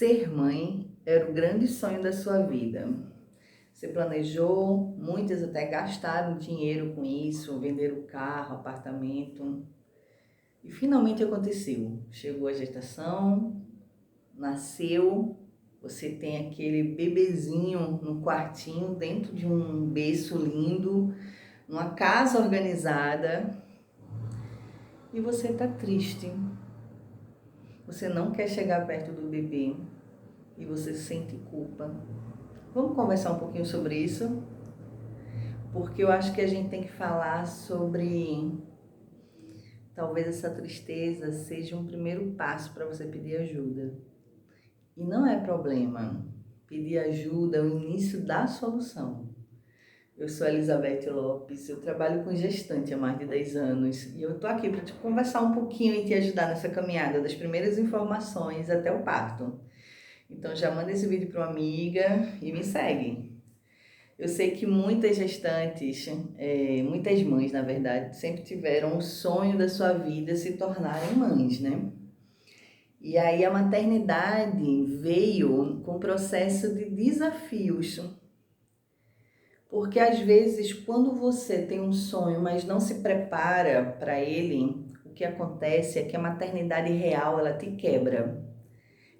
Ser mãe era o grande sonho da sua vida. Você planejou, muitas até gastaram dinheiro com isso, venderam carro, apartamento. E finalmente aconteceu. Chegou a gestação, nasceu, você tem aquele bebezinho no quartinho, dentro de um berço lindo, numa casa organizada, e você tá triste. Você não quer chegar perto do bebê e você sente culpa. Vamos conversar um pouquinho sobre isso? Porque eu acho que a gente tem que falar sobre talvez essa tristeza seja um primeiro passo para você pedir ajuda. E não é problema. Pedir ajuda é o início da solução. Eu sou Elizabeth Lopes, eu trabalho com gestante há mais de 10 anos e eu tô aqui para te conversar um pouquinho e te ajudar nessa caminhada das primeiras informações até o parto. Então já manda esse vídeo para uma amiga e me segue. Eu sei que muitas gestantes, muitas mães, na verdade, sempre tiveram o sonho da sua vida se tornarem mães, né? E aí a maternidade veio com um processo de desafios. Porque às vezes, quando você tem um sonho, mas não se prepara para ele, o que acontece é que a maternidade real, ela te quebra.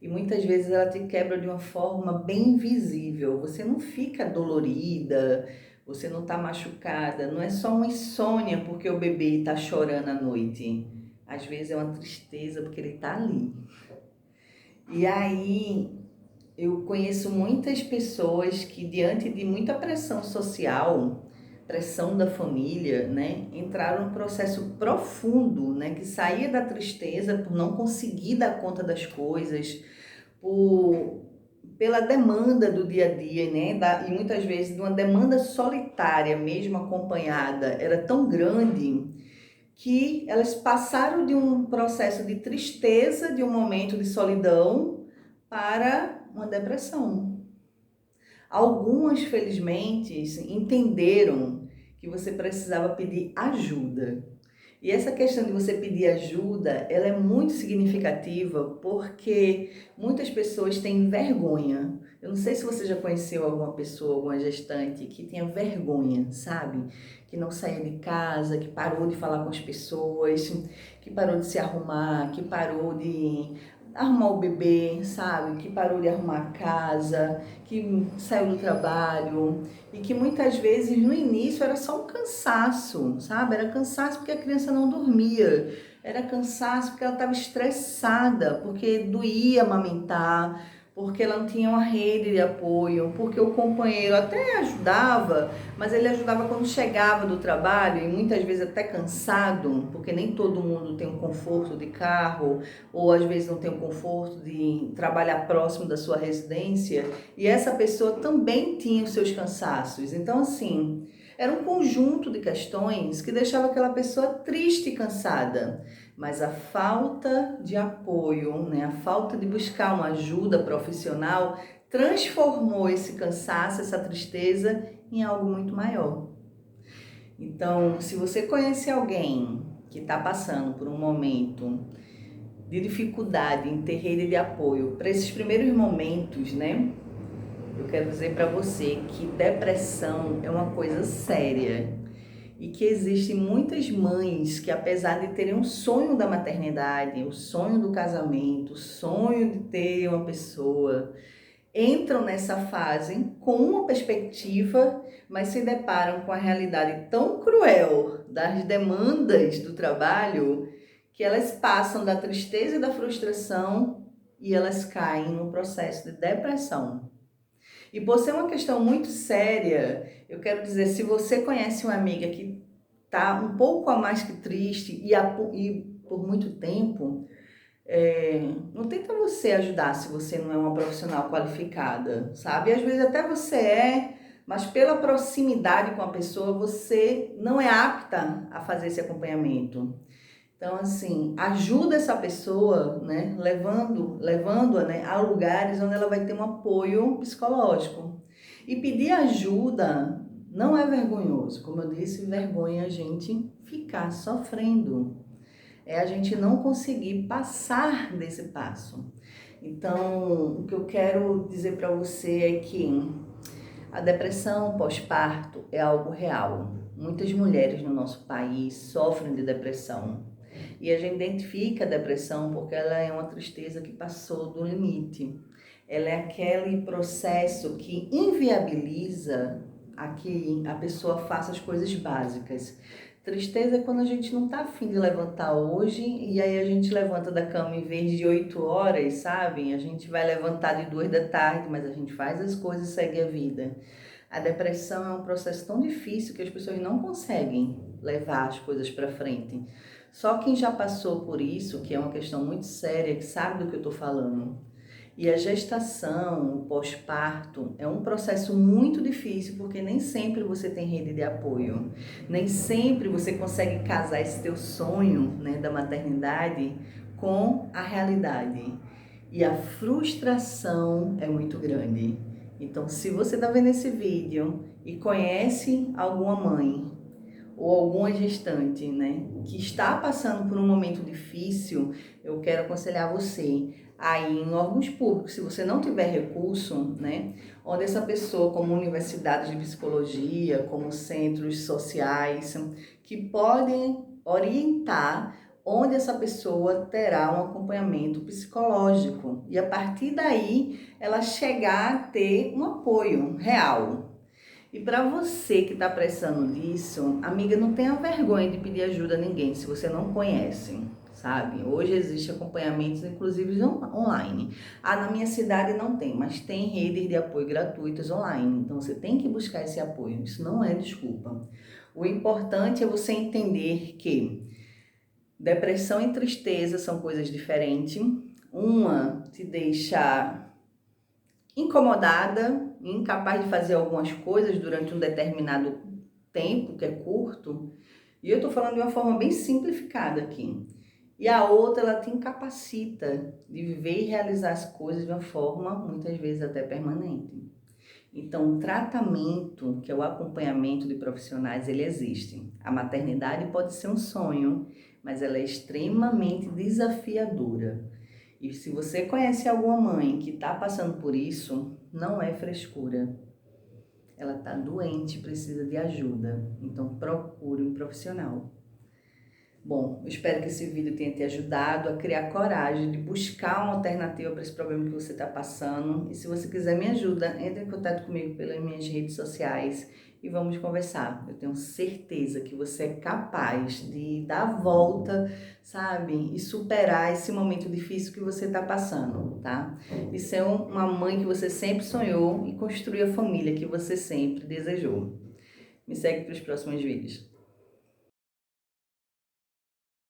E muitas vezes ela te quebra de uma forma bem visível. Você não fica dolorida, você não está machucada. Não é só uma insônia porque o bebê está chorando à noite. Às vezes é uma tristeza porque ele está ali. E aí eu conheço muitas pessoas que, diante de muita pressão social, pressão da família, né, entraram num processo profundo, né, que saía da tristeza por não conseguir dar conta das coisas, pela demanda do dia a dia, né, e muitas vezes de uma demanda solitária, mesmo acompanhada, era tão grande que elas passaram de um processo de tristeza, de um momento de solidão, para uma depressão. Algumas, felizmente, entenderam que você precisava pedir ajuda. E essa questão de você pedir ajuda, ela é muito significativa porque muitas pessoas têm vergonha. Eu não sei se você já conheceu alguma pessoa, alguma gestante que tinha vergonha, sabe? Que não saía de casa, que parou de falar com as pessoas, que parou de se arrumar, que parou de arrumar o bebê, sabe? Que parou de arrumar a casa, que saiu do trabalho e que muitas vezes no início era só um cansaço, sabe? Era cansaço porque a criança não dormia, era cansaço porque ela estava estressada, porque doía amamentar, porque ela não tinha uma rede de apoio, porque o companheiro até ajudava, mas ele ajudava quando chegava do trabalho e muitas vezes até cansado, porque nem todo mundo tem o conforto de carro, ou às vezes não tem o conforto de trabalhar próximo da sua residência, e essa pessoa também tinha os seus cansaços. Então, assim, era um conjunto de questões que deixava aquela pessoa triste e cansada. Mas a falta de apoio, né, a falta de buscar uma ajuda profissional transformou esse cansaço, essa tristeza em algo muito maior. Então, se você conhece alguém que está passando por um momento de dificuldade em ter rede de apoio para esses primeiros momentos, né? Eu quero dizer para você que depressão é uma coisa séria e que existem muitas mães que, apesar de terem um sonho da maternidade, o sonho do casamento, o sonho de ter uma pessoa, entram nessa fase com uma perspectiva, mas se deparam com a realidade tão cruel das demandas do trabalho que elas passam da tristeza e da frustração e elas caem no processo de depressão. E por ser uma questão muito séria, eu quero dizer, se você conhece uma amiga que está um pouco a mais que triste e por muito tempo, não tenta você ajudar se você não é uma profissional qualificada, sabe? Às vezes até você é, mas pela proximidade com a pessoa, você não é apta a fazer esse acompanhamento. Então, assim, ajuda essa pessoa, né, levando-a, né, a lugares onde ela vai ter um apoio psicológico. E pedir ajuda não é vergonhoso. Como eu disse, vergonha é a gente ficar sofrendo. É a gente não conseguir passar desse passo. Então, o que eu quero dizer para você é que a depressão pós-parto é algo real. Muitas mulheres no nosso país sofrem de depressão. E a gente identifica a depressão porque ela é uma tristeza que passou do limite. Ela é aquele processo que inviabiliza a que a pessoa faça as coisas básicas. Tristeza é quando a gente não tá afim de levantar hoje e aí a gente levanta da cama em vez de 8 horas, sabe? A gente vai levantar de 2 da tarde, mas a gente faz as coisas e segue a vida. A depressão é um processo tão difícil que as pessoas não conseguem levar as coisas para frente. Só quem já passou por isso, que é uma questão muito séria, que sabe do que eu estou falando. E a gestação, o pós-parto, é um processo muito difícil porque nem sempre você tem rede de apoio. Nem sempre você consegue casar esse teu sonho, né, da maternidade com a realidade. E a frustração é muito grande. Então, se você está vendo esse vídeo e conhece alguma mãe ou alguma gestante, né, que está passando por um momento difícil, eu quero aconselhar você a ir em órgãos públicos, se você não tiver recurso, né, onde essa pessoa, como universidades de psicologia, como centros sociais, que podem orientar onde essa pessoa terá um acompanhamento psicológico e a partir daí ela chegar a ter um apoio real. E para você que está precisando disso, amiga, não tenha vergonha de pedir ajuda a ninguém se você não conhece, sabe? Hoje existe acompanhamentos, inclusive online. Ah, na minha cidade não tem, mas tem redes de apoio gratuitas online. Então você tem que buscar esse apoio. Isso não é desculpa. O importante é você entender que depressão e tristeza são coisas diferentes. Uma te deixa incomodada, incapaz de fazer algumas coisas durante um determinado tempo, que é curto, e eu estou falando de uma forma bem simplificada aqui. E a outra, ela te incapacita de viver e realizar as coisas de uma forma, muitas vezes, até permanente. Então, o tratamento, que é o acompanhamento de profissionais, ele existe. A maternidade pode ser um sonho, mas ela é extremamente desafiadora. E se você conhece alguma mãe que está passando por isso, não é frescura. Ela está doente, precisa de ajuda. Então procure um profissional. Bom, eu espero que esse vídeo tenha te ajudado a criar coragem de buscar uma alternativa para esse problema que você está passando. E se você quiser me ajuda, entre em contato comigo pelas minhas redes sociais e vamos conversar. Eu tenho certeza que você é capaz de dar a volta, sabe? E superar esse momento difícil que você está passando, tá? E ser uma mãe que você sempre sonhou e construir a família que você sempre desejou. Me segue para os próximos vídeos.